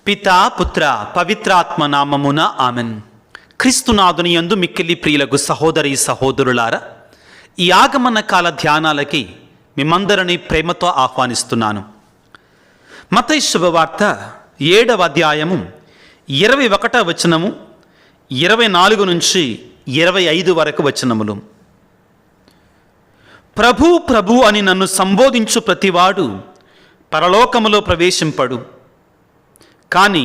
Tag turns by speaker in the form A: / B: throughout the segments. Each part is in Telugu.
A: పితా పుత్ర పవిత్రాత్మ నామమున ఆమెన్. క్రీస్తునాథుని యందు మిక్కిలి ప్రియులకు సహోదరి సహోదరులారా, ఈ ఆగమన కాల ధ్యానాలకి మిమ్మందరినీ ప్రేమతో ఆహ్వానిస్తున్నాను. మత్తయి శుభవార్త 7వ అధ్యాయము 21వ వచనము 24 నుంచి 25 వరకు వచనములు. ప్రభు ప్రభు అని నన్ను సంబోధించు ప్రతివాడు పరలోకములో ప్రవేశింపడు, కానీ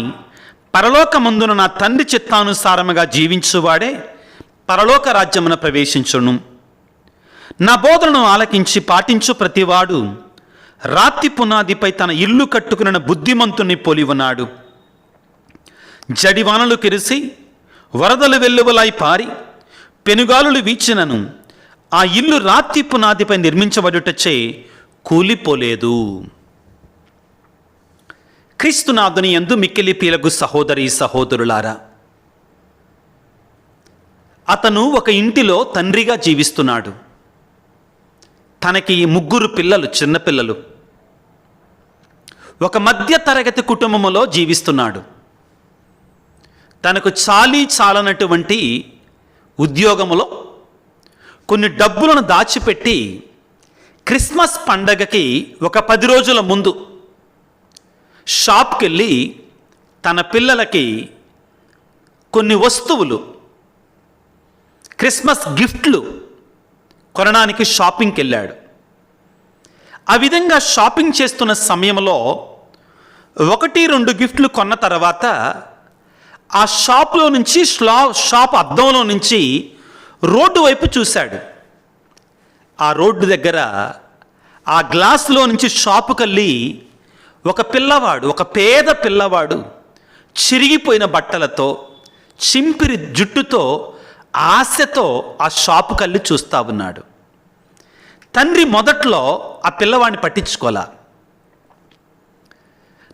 A: పరలోకమందున నా తండ్రి చిత్తానుసారముగా జీవించువాడే పరలోక రాజ్యమున ప్రవేశించును. నా బోధనను ఆలకించి పాటించు ప్రతివాడు రాతి పునాదిపై తన ఇల్లు కట్టుకున్న బుద్ధిమంతుని పోలి ఉన్నాడు. జడివానలు కురిసి వరదలు వెల్లువలై పారి పెనుగాలులు వీచినను ఆ ఇల్లు రాతి పునాదిపై నిర్మించబడుటచే కూలిపోలేదు. క్రీస్తునాథుని యందు మిక్కిలి ప్రియులకు సహోదరి సహోదరులారా, అతను ఒక ఇంటిలో తండ్రిగా జీవిస్తున్నాడు. తనకి 3 పిల్లలు, చిన్నపిల్లలు. ఒక మధ్య తరగతి కుటుంబములో జీవిస్తున్నాడు. తనకు చాలనటువంటి ఉద్యోగములో కొన్ని డబ్బులను దాచిపెట్టి క్రిస్మస్ పండగకి ఒక 10 రోజుల ముందు షాప్కి వెళ్ళి తన పిల్లలకి కొన్ని వస్తువులు, క్రిస్మస్ గిఫ్ట్లు కొనడానికి షాపింగ్కి వెళ్ళాడు. ఆ విధంగా షాపింగ్ చేస్తున్న సమయంలో 1-2 గిఫ్ట్లు కొన్న తర్వాత ఆ షాప్లో నుంచి షాప్ అద్దంలో నుంచి రోడ్డు వైపు చూశాడు. ఆ రోడ్డు దగ్గర ఆ గ్లాసులో నుంచి షాపుకెళ్ళి ఒక పిల్లవాడు, ఒక పేద పిల్లవాడు చిరిగిపోయిన బట్టలతో, చింపిరి జుట్టుతో ఆశతో ఆ షాపుకెళ్ళి చూస్తూ ఉన్నాడు. తండ్రి మొదట్లో ఆ పిల్లవాడిని పట్టించుకోలా.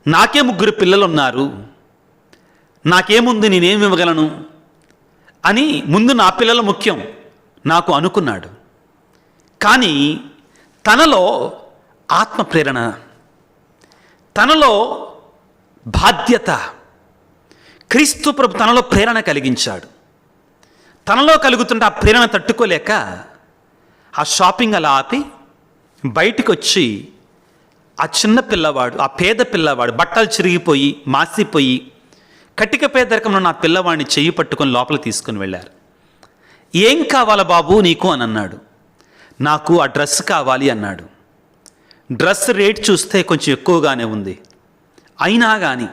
A: నాకే 3 పిల్లలు ఉన్నారు, నాకేముంది, నేనేమి ఇవ్వగలను అని ముందు నా పిల్లలు ముఖ్యం నాకు అనుకున్నాడు. కానీ తనలో ఆత్మ ప్రేరణ, తనలో బాధ్యత, క్రీస్తు ప్రభు తనలో ప్రేరణ కలిగించాడు. తనలో కలుగుతుంటే ఆ ప్రేరణ తట్టుకోలేక ఆ షాపింగ్ అలా ఆపి బయటికి వచ్చి ఆ చిన్న పిల్లవాడు, ఆ పేద పిల్లవాడు, బట్టలు చిరిగిపోయి మాసిపోయి కటిక పేదరికంలో నా పిల్లవాడిని చెయ్యి పట్టుకొని లోపల తీసుకుని వెళ్ళారు. ఏం కావాలా బాబు నీకు అని అన్నాడు. నాకు ఆ డ్రెస్ కావాలి అన్నాడు. డ్రెస్ రేట్ చూస్తే కొంచెం ఎక్కువగానే ఉంది. అయినా కానీ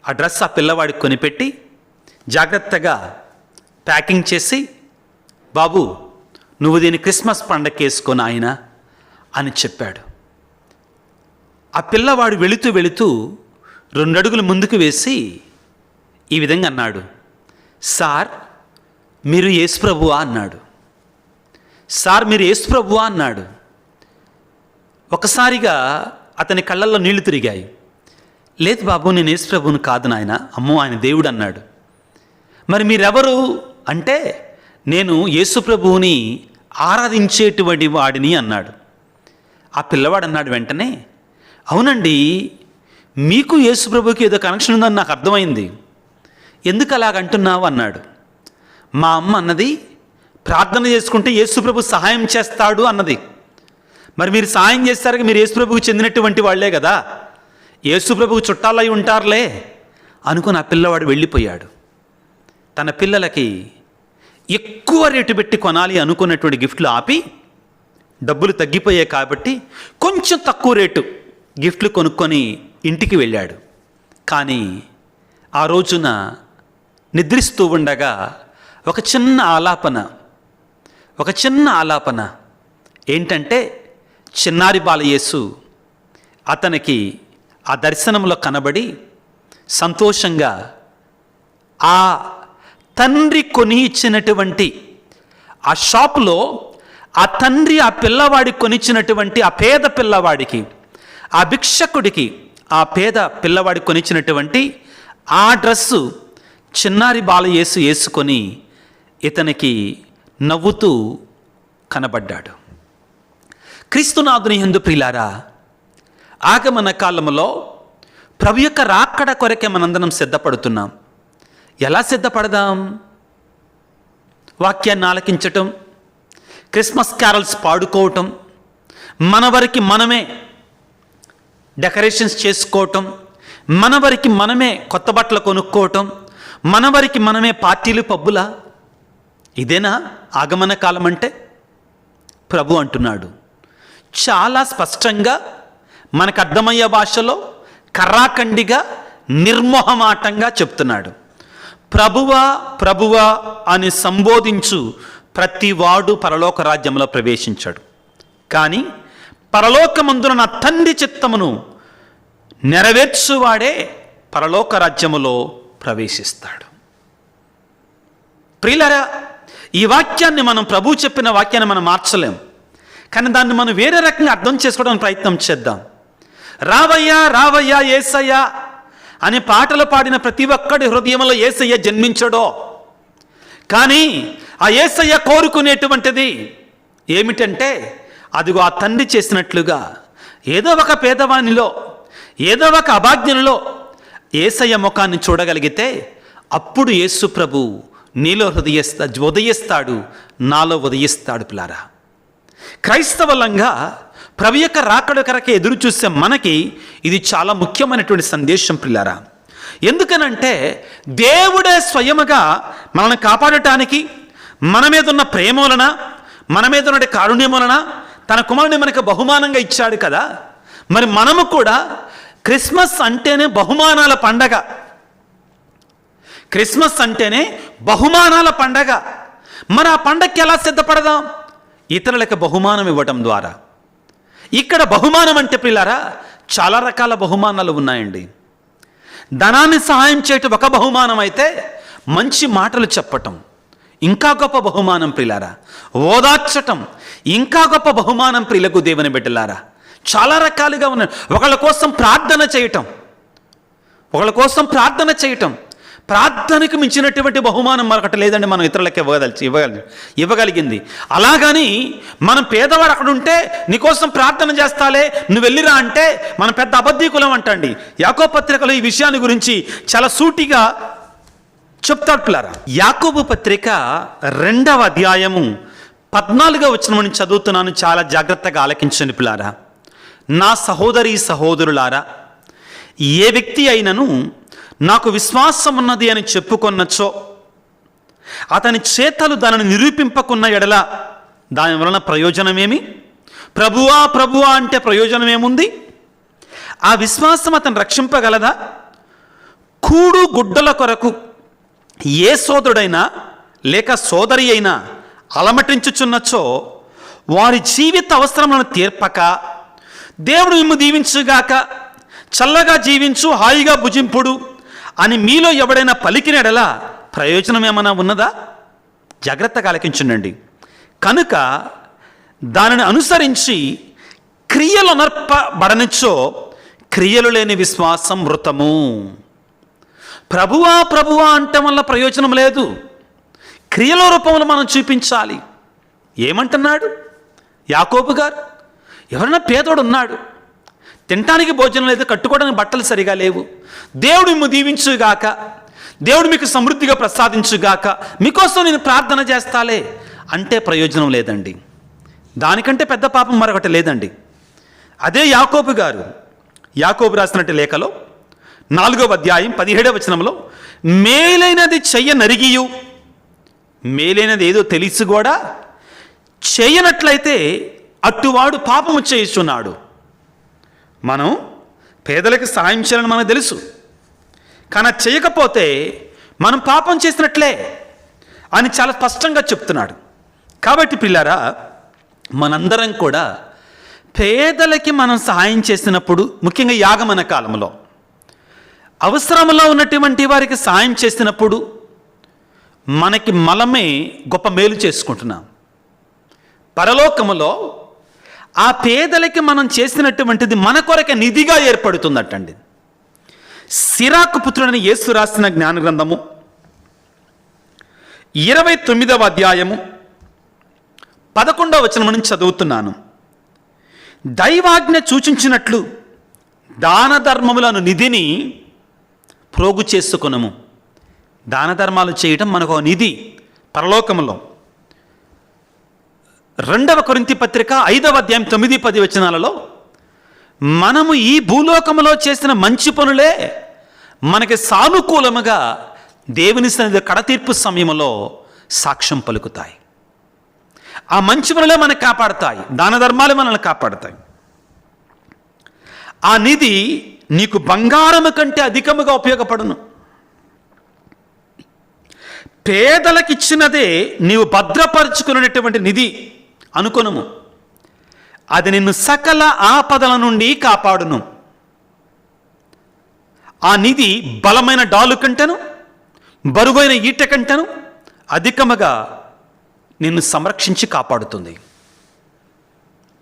A: ఆ డ్రెస్ ఆ పిల్లవాడికి కొనిపెట్టి జాగ్రత్తగా ప్యాకింగ్ చేసి, బాబు నువ్వు దీన్ని క్రిస్మస్ పండగకి వేసుకొని ఆయన అని చెప్పాడు. ఆ పిల్లవాడు వెళుతూ 2 అడుగులు ముందుకు వేసి ఈ విధంగా అన్నాడు, సార్ మీరు యేసు ప్రభువా అన్నాడు. సార్ మీరు యేసు ప్రభువా అన్నాడు. ఒకసారిగా అతని కళ్ళల్లో నీళ్లు తిరిగాయి. లేదు బాబు, నేను యేసు ప్రభువుని కాదు నాయన, అమ్మో ఆయన దేవుడు అన్నాడు. మరి మీరెవరు అంటే, నేను యేసు ప్రభువుని ఆరాధించేటువంటి వాడిని అన్నాడు. ఆ పిల్లవాడు అన్నాడు వెంటనే, అవునండి మీకు యేసు ప్రభువుకి ఏదో కనెక్షన్ ఉందని నాకు అర్థమైంది, ఎందుకు అలాగంటున్నావు అన్నాడు. మా అమ్మ అన్నది ప్రార్థన చేసుకుంటే యేసు ప్రభు సహాయం చేస్తాడు అన్నది. మరి మీరు సహాయం చేస్తారు, మీరు యేసు ప్రభువుకి చెందినటువంటి వాళ్లే కదా, యేసు ప్రభువు చుట్టాలై ఉంటారులే అనుకుని ఆ పిల్లవాడు వెళ్ళిపోయాడు. తన పిల్లలకి ఎక్కువ రేటు పెట్టి కొనాలి అనుకున్నటువంటి గిఫ్ట్లు ఆపి, డబ్బులు తగ్గిపోయాయి కాబట్టి కొంచెం తక్కువ రేటు గిఫ్ట్లు కొనుక్కొని ఇంటికి వెళ్ళాడు. కానీ ఆ రోజున నిద్రిస్తూ ఉండగా ఒక చిన్న ఆలాపన ఏంటంటే, చిన్నారి బాలయేసు అతనికి ఆ దర్శనంలో కనబడి సంతోషంగా ఆ తండ్రి కొని ఇచ్చినటువంటి ఆ షాపులో ఆ తండ్రి ఆ పిల్లవాడికి కొనిచ్చినటువంటి ఆ పేద పిల్లవాడికి, ఆ భిక్షకుడికి ఆ పేద పిల్లవాడికి కొనిచ్చినటువంటి ఆ డ్రెస్సు చిన్నారి బాలయేసు వేసుకొని ఇతనికి నవ్వుతూ కనబడ్డాడు. క్రీస్తునాథుని యందు ప్రియులారా, ఆగమన కాలములో ప్రభు యొక్క రాకడ కొరకే మనందరం సిద్ధపడుతున్నాం. ఎలా సిద్ధపడదాం? వాక్యాన్ని ఆలకించటం, క్రిస్మస్ క్యారల్స్ పాడుకోవటం, మన వరకు మనమే డెకరేషన్స్ చేసుకోవటం, మన వరకు మనమే కొత్త బట్టలు కొనుక్కోవటం, మన వరకు మనమే పార్టీలు పబ్బులా? ఇదేనా ఆగమన కాలం అంటే? ప్రభు అంటున్నాడు చాలా స్పష్టంగా, మనకు అర్థమయ్యే భాషలో, కర్రాఖండిగా, నిర్మోహమాటంగా చెప్తున్నాడు. ప్రభువా ప్రభువా అని సంబోధించు ప్రతివాడు పరలోక రాజ్యంలో ప్రవేశించాడు, కానీ పరలోకమందున నా తండ్రి చిత్తమును నెరవేర్చువాడే పరలోక రాజ్యములో ప్రవేశిస్తాడు. ప్రియులారా, ఈ వాక్యాన్ని మనం ప్రభు చెప్పిన వాక్యాన్ని మనం మార్చలేం, కానీ దాన్ని మనం వేరే రకంగా అర్థం చేసుకోవడానికి ప్రయత్నం చేద్దాం. రావయ్యా రావయ్యా యేసయ్యా అని పాటలు పాడిన ప్రతి ఒక్కడి హృదయంలో యేసయ్య జన్మించడో, కానీ ఆ యేసయ్య కోరుకునేటువంటిది ఏమిటంటే, అదిగో ఆ తండ్రి చేసినట్లుగా ఏదో ఒక పేదవానిలో, ఏదో ఒక అభాగ్యునిలో యేసయ్య ముఖాన్ని చూడగలిగితే అప్పుడు యేసు ప్రభు నీలో ఉదయిస్తాడు, నాలో ఉదయిస్తాడు. పిల్లారా, క్రైస్తవులంగా ప్రభు యొక్క రాకడ కొరకే ఎదురు చూసే మనకి ఇది చాలా ముఖ్యమైనటువంటి సందేశం పిల్లారా. ఎందుకనంటే దేవుడే స్వయముగా మనల్ని కాపాడటానికి, మన మీద ఉన్న ప్రేమ వలన, మన మీద ఉన్న కారుణ్యం వలన తన కుమారుని మనకు బహుమానంగా ఇచ్చాడు కదా. మరి మనము కూడా క్రిస్మస్ అంటేనే బహుమానాల పండగ, క్రిస్మస్ అంటేనే బహుమానాల పండగ. మరి ఆ పండగకి ఎలా సిద్ధపడదాం? ఇతరులకు బహుమానం ఇవ్వటం ద్వారా. ఇక్కడ బహుమానం అంటే ప్రియులారా చాలా రకాల బహుమానాలు ఉన్నాయండి. ధనాన్ని సహాయం చేయటం ఒక బహుమానం అయితే, మంచి మాటలు చెప్పటం ఇంకా గొప్ప బహుమానం ప్రియులారా. ఓదార్చటం ఇంకా గొప్ప బహుమానం ప్రియులకు దేవుని బిడ్డలారా. చాలా రకాలుగా ఉన్నాయి. ఒకళ్ళ కోసం ప్రార్థన చేయటం, ప్రార్థనకు మించినటువంటి బహుమానం మరొకటి లేదండి మనం ఇతరులకు ఇవ్వగలిగింది. అలాగని మనం పేదవాడు అక్కడ ఉంటే నీకోసం ప్రార్థన చేస్తాలే, నువ్వు వెళ్ళిరా అంటే మనం పెద్ద అబద్ధీకులం అంటండి. యాకోబు పత్రికలో ఈ విషయాన్ని గురించి చాలా సూటిగా చెప్తాడు పిల్లారా. యాకోబు పత్రిక 2వ అధ్యాయము 14వ వచనం చదువుతున్నాను, చాలా జాగ్రత్తగా ఆలకించండి పిల్లారా. నా సహోదరి సహోదరులారా, ఏ వ్యక్తి అయినను నాకు విశ్వాసం ఉన్నది అని చెప్పుకొన్నచో అతని చేతలు దానిని నిరూపింపకున్న ఎడల దాని వలన ప్రయోజనమేమి? ప్రభువా ప్రభువా అంటే ప్రయోజనం ఏముంది? ఆ విశ్వాసం అతను రక్షింపగలదా? కూడు గుడ్డల కొరకు ఏ సోదరుడైనా లేక సోదరి అయినా అలమటించుచున్నచో వారి జీవిత అవసరములను తీర్పక, దేవుడు మిమ్ము దీవించుగాక, చల్లగా జీవించు, హాయిగా భుజింపుడు అని మీలో ఎవడైనా పలికినడల ప్రయోజనం ఏమైనా ఉన్నదా? జాగ్రత్తగా ఆలకించండి. కనుక దానిని అనుసరించి క్రియలు అనర్పబడనిచ్చో క్రియలు లేని విశ్వాసం మృతము. ప్రభువా ప్రభువా అంటే వల్ల ప్రయోజనం లేదు, క్రియల రూపంలో మనం చూపించాలి. ఏమంటున్నాడు యాకోబు గారు? ఎవరైనా పేదోడు ఉన్నాడు, తినటానికి భోజనం లేదు, కట్టుకోవడానికి బట్టలు సరిగా లేవు, దేవుడు మిమ్ము దీవించుగాక, దేవుడు మీకు సమృద్ధిగా ప్రసాదించుగాక, మీకోసం నేను ప్రార్థన చేస్తాలే అంటే ప్రయోజనం లేదండి. దానికంటే పెద్ద పాపం మరొకటి లేదండి. అదే యాకోబు రాసినట్టు లేఖలో 4వ అధ్యాయం 17వ వచనంలో, మేలైనది చెయ్య నరిగియు, మేలైనది ఏదో తెలిసి కూడా చేయనట్లయితే అట్టువాడు పాపము చేస్తున్నాడు. మనం పేదలకు సహాయం చేయాలని మనకు తెలుసు, కానీ చేయకపోతే మనం పాపం చేసినట్లే అని చాలా స్పష్టంగా చెప్తున్నాడు. కాబట్టి పిల్లారా, మనందరం కూడా పేదలకి మనం సహాయం చేసినప్పుడు, ముఖ్యంగా యాగమన కాలంలో అవసరంలో ఉన్నటువంటి వారికి సహాయం చేసినప్పుడు మనకి మనమే గొప్ప మేలు చేసుకుంటున్నాం. పరలోకములో ఆ పేదలకి మనం చేసినటువంటిది మన కొరకే నిధిగా ఏర్పడుతుందటండి. సిరాకు పుత్రుడని యేసు రాసిన జ్ఞాన గ్రంథము 29వ అధ్యాయము 11వ వచనం నుంచి చదువుతున్నాను. దైవాజ్ఞ సూచించినట్లు దాన ధర్మములను నిధిని ప్రోగు చేసుకొనము. దాన ధర్మాలు చేయటం మనకు నిధి పరలోకములో. 2 కొరింథీ పత్రిక 5వ అధ్యాయం 9-10 వచనాలలో మనము ఈ భూలోకములో చేసిన మంచి పనులే మనకి సానుకూలముగా దేవుని సన్నిధిలో కడతీర్పు సమయంలో సాక్ష్యం పలుకుతాయి. ఆ మంచి పనులే మనల్ని కాపాడతాయి, దాన ధర్మాలు మనల్ని కాపాడతాయి. ఆ నిధి నీకు బంగారము కంటే అధికముగా ఉపయోగపడును. పేదలకిచ్చినదే నీవు భద్రపరుచుకునేటువంటి నిధి అనుకొనుము. అది నిన్ను సకల ఆపదల నుండి కాపాడును. ఆ నిధి బలమైన డాలు కంటెను, బరువైన ఈట కంటెను అధికముగా నిన్ను సంరక్షించి కాపాడుతుంది.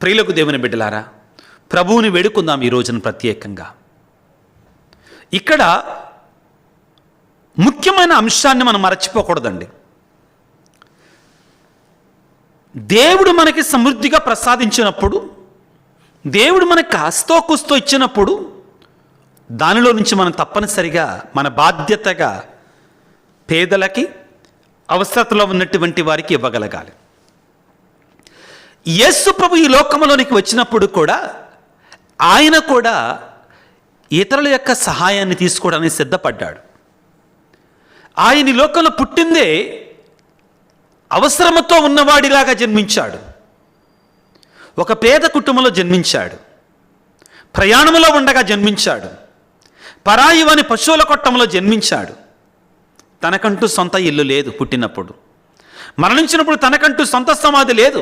A: ప్రియులకు దేవుని బిడ్డలారా, ప్రభువుని వేడుకుందాం ఈ రోజున ప్రత్యేకంగా. ఇక్కడ ముఖ్యమైన అంశాన్ని మనం మరచిపోకూడదండి. దేవుడు మనకి సమృద్ధిగా ప్రసాదించినప్పుడు, దేవుడు మనకి కాస్తో కూస్తో ఇచ్చినప్పుడు దానిలో నుంచి మనం తప్పనిసరిగా మన బాధ్యతగా పేదలకి, అవసరతలో ఉన్నటువంటి వారికి ఇవ్వగలగాలి. యేసు ప్రభు ఈ లోకంలోనికి వచ్చినప్పుడు కూడా ఆయన కూడా ఇతరుల యొక్క సహాయాన్ని తీసుకోవడానికి సిద్ధపడ్డాడు. ఆయన ఈ లోకంలో పుట్టిందే అవసరముతో ఉన్నవాడిలాగా జన్మించాడు. ఒక పేద కుటుంబంలో జన్మించాడు, ప్రయాణంలో ఉండగా జన్మించాడు, పరాయి వాని పశువుల కొట్టంలో జన్మించాడు. తనకంటూ సొంత ఇల్లు లేదు పుట్టినప్పుడు. మరణించినప్పుడు తనకంటూ సొంత సమాధి లేదు,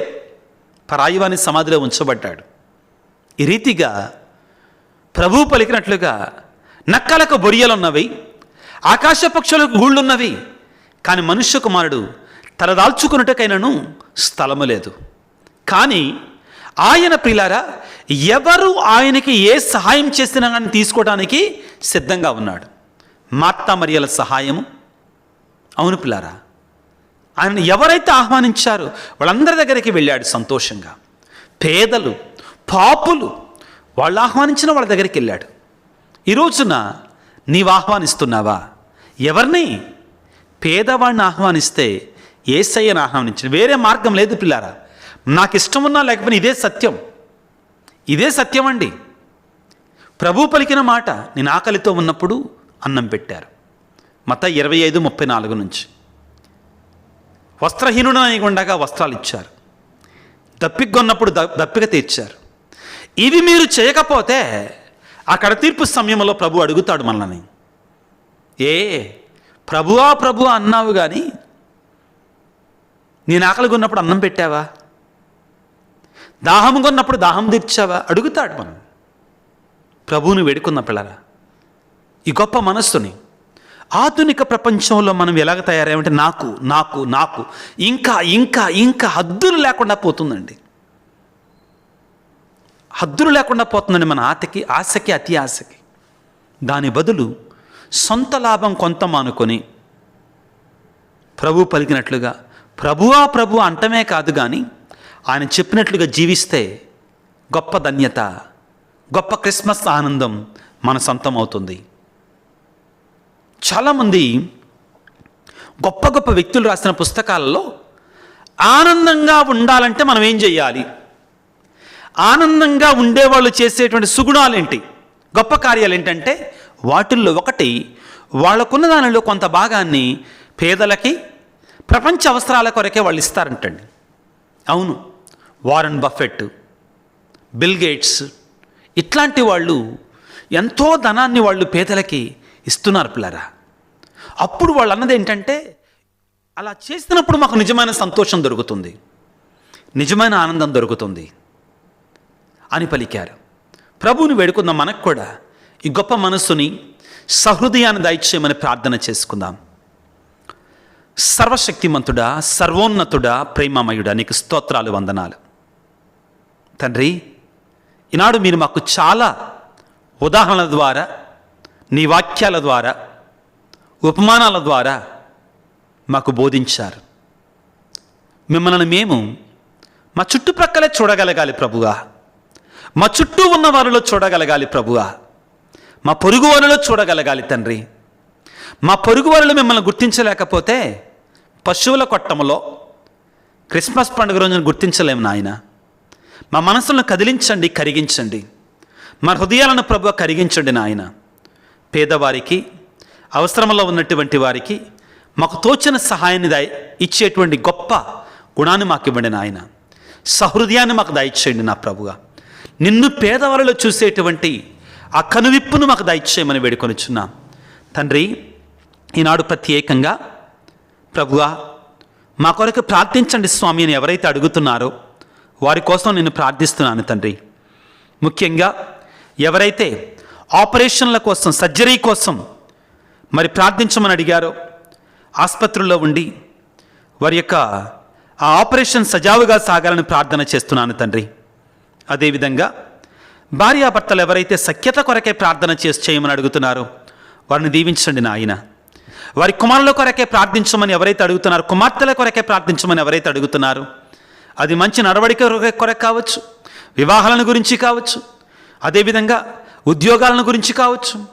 A: పరాయి వాని సమాధిలో ఉంచబడ్డాడు. ఈ రీతిగా ప్రభువు పలికినట్లుగా నక్కలకు బొరియలున్నవి, ఆకాశ పక్షులకు గూళ్ళున్నవి, కానీ మనుష్య కుమారుడు తలదాల్చుకున్నట్టుకైనను స్థలము లేదు. కానీ ఆయన ప్రియులారా, ఎవరు ఆయనకి ఏ సహాయం చేసినా కానీ తీసుకోవడానికి సిద్ధంగా ఉన్నాడు. మార్తా మరియల సహాయము, అవును పిల్లారా, ఆయన ఎవరైతే ఆహ్వానించారో వాళ్ళందరి దగ్గరికి వెళ్ళాడు సంతోషంగా. పేదలు, పాపులు, వాళ్ళు ఆహ్వానించిన వాళ్ళ దగ్గరికి వెళ్ళాడు. ఈ రోజున నీవు ఆహ్వానిస్తున్నావా? ఎవరిని? పేదవాడిని ఆహ్వానిస్తే యేసయ్యను ఆహ్వానించిన, వేరే మార్గం లేదు పిల్లారా. నాకు ఇష్టం ఉన్నా లేకపోయినా ఇదే సత్యం, ఇదే సత్యం అండి. ప్రభు పలికిన మాట, నేను ఆకలితో ఉన్నప్పుడు అన్నం పెట్టారు. మత్తయి 25:34 నుంచి. వస్త్రహీనుడని ఉండగా వస్త్రాలు ఇచ్చారు, దప్పికొన్నప్పుడు దప్పిక తీర్చారు. ఇవి మీరు చేయకపోతే అక్కడ తీర్పు సమయంలో ప్రభు అడుగుతాడు మనల్ని, ఏ ప్రభువా ప్రభువా అన్నావు కానీ నేను ఆకలిగా ఉన్నప్పుడు అన్నం పెట్టావా? దాహం కొన్నప్పుడు దాహం తీర్చావా? అడుగుతాడు మనం. ప్రభువుని వేడుకున్న పిల్లరా, ఈ గొప్ప మనస్సుని ఆధునిక ప్రపంచంలో మనం ఎలాగ తయారయ్యామంటే నాకు నాకు నాకు ఇంకా ఇంకా ఇంకా హద్దులు లేకుండా పోతుందండి. హద్దులు లేకుండా పోతుందండి మన ఆశకి అతి ఆశకి. దాని బదులు సొంత లాభం కొంత మానుకొని ప్రభు పలికినట్లుగా ప్రభువా ప్రభు అంటమే కాదు కానీ ఆయన చెప్పినట్లుగా జీవిస్తే గొప్ప ధన్యత, గొప్ప క్రిస్మస్ ఆనందం మన సొంతం అవుతుంది. చాలామంది గొప్ప గొప్ప వ్యక్తులు రాసిన పుస్తకాలలో ఆనందంగా ఉండాలంటే మనం ఏం చేయాలి, ఆనందంగా ఉండేవాళ్ళు చేసేటువంటి సుగుణాలేంటి, గొప్ప కార్యాలు ఏంటంటే వాటిల్లో ఒకటి వాళ్ళకున్న దానిలో కొంత భాగాన్ని పేదలకి, ప్రపంచ అవసరాల కొరకే వాళ్ళు ఇస్తారంటండి. అవును, వారన్ బఫెట్, బిల్ గేట్స్ ఇట్లాంటి వాళ్ళు ఎంతో ధనాన్ని వాళ్ళు పేదలకి ఇస్తున్నారు పిల్లరా. అప్పుడు వాళ్ళు అన్నది ఏంటంటే, అలా చేసినప్పుడు మాకు నిజమైన సంతోషం దొరుకుతుంది, నిజమైన ఆనందం దొరుకుతుంది అని పలికారు. ప్రభువుని వేడుకుందాం. మనకు కూడా ఈ గొప్ప మనస్సుని, సహృదయాన్ని దయచేయమని ప్రార్థన చేసుకుందాం. సర్వశక్తిమంతుడా, సర్వోన్నతుడా, ప్రేమమయుడా, నీకు స్తోత్రాలు, వందనాలు తండ్రి. ఈనాడు మీరు మాకు చాలా ఉదాహరణల ద్వారా, నీ వాక్యాల ద్వారా, ఉపమానాల ద్వారా మాకు బోధించారు. మిమ్మల్ని మేము మా చుట్టుప్రక్కలే చూడగలగాలి ప్రభువా, మా చుట్టూ ఉన్న వారిలో చూడగలగాలి ప్రభువా. మా పొరుగు వారిలో చూడగలగాలి తండ్రి. మా పొరుగు వారిలో మిమ్మల్ని గుర్తించలేకపోతే పశువుల కొట్టములో క్రిస్మస్ పండుగ రోజున గుర్తించలేము నాయన. మా మనసులను కదిలించండి, కరిగించండి. మా హృదయాలను ప్రభువా కరిగించండి నాయన. పేదవారికి, అవసరంలో ఉన్నటువంటి వారికి మాకు తోచిన సహాయాన్ని ఇచ్చేటువంటి గొప్ప గుణాన్ని మాకు ఇవ్వండి నాయన. సహృదయాన్ని మాకు దయచేయండి నా ప్రభువా. నిన్ను పేదవారిలో చూసేటువంటి ఆ కనువిప్పును మాకు దయచేయమని వేడుకొనిచున్నాం తండ్రి. ఈనాడు ప్రత్యేకంగా ప్రభువా మా కొరకు ప్రార్థించండి స్వామి అని ఎవరైతే అడుగుతున్నారో వారి కోసం నేను ప్రార్థిస్తున్నాను తండ్రి. ముఖ్యంగా ఎవరైతే ఆపరేషన్ల కోసం, సర్జరీ కోసం మరి ప్రార్థించమని అడిగారో, ఆసుపత్రుల్లో ఉండి వారి యొక్క ఆ ఆపరేషన్ సజావుగా సాగాలని ప్రార్థన చేస్తున్నాను తండ్రి. అదేవిధంగా భార్యాభర్తలు ఎవరైతే సఖ్యత కొరకే ప్రార్థన చేయమని అడుగుతున్నారో వారిని దీవించండి నాయన. వారి కుమారుల కొరకే ప్రార్థించమని ఎవరైతే అడుగుతున్నారో, కుమార్తెల కొరకే ప్రార్థించమని ఎవరైతే అడుగుతున్నారో, అది మంచి నడవడిక కొరకు కావచ్చు, వివాహాలను గురించి కావచ్చు, అదేవిధంగా ఉద్యోగాలను గురించి కావచ్చు,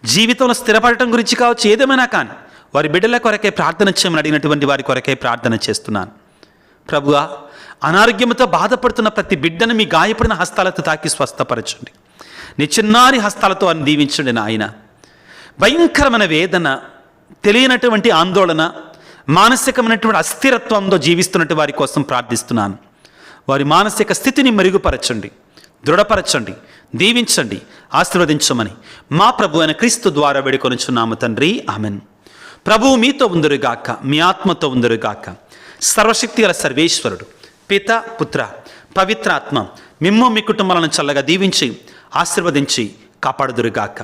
A: జీవితంలో స్థిరపడటం గురించి కావచ్చు, ఏదేమైనా కానీ వారి బిడ్డల కొరకే ప్రార్థన చేయమని అడిగినటువంటి వారి కొరకే ప్రార్థన చేస్తున్నాను ప్రభువా. అనారోగ్యంతో బాధపడుతున్న ప్రతి బిడ్డను మీ గాయపడిన హస్తాలతో తాకి స్వస్థపరచండి. నీ చిన్నారి హస్తాలతో అని దీవించండి నాయన. భయంకరమైన వేదన, తెలియనటువంటి ఆందోళన, మానసికమైనటువంటి అస్థిరత్వంతో జీవిస్తున్నటువంటి వారి కోసం ప్రార్థిస్తున్నాను. వారి మానసిక స్థితిని మెరుగుపరచండి, దృఢపరచండి, దీవించండి, ఆశీర్వదించమని మా ప్రభు అయిన క్రీస్తు ద్వారా వేడుకొనుచున్నాము తండ్రి. ఆమెన్. ప్రభువు మీతో ఉందురుగాక, మీ ఆత్మతో ఉందురుగాక. సర్వశక్తి గల సర్వేశ్వరుడు పిత, పుత్ర, పవిత్రాత్మ మిమ్ము మీ కుటుంబాలను చల్లగా దీవించి ఆశీర్వదించి కాపాడుదురుగాక.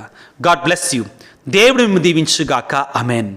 A: God bless you. దేవుడు మిమ్ము దీవించుగాక. ఆమెన్.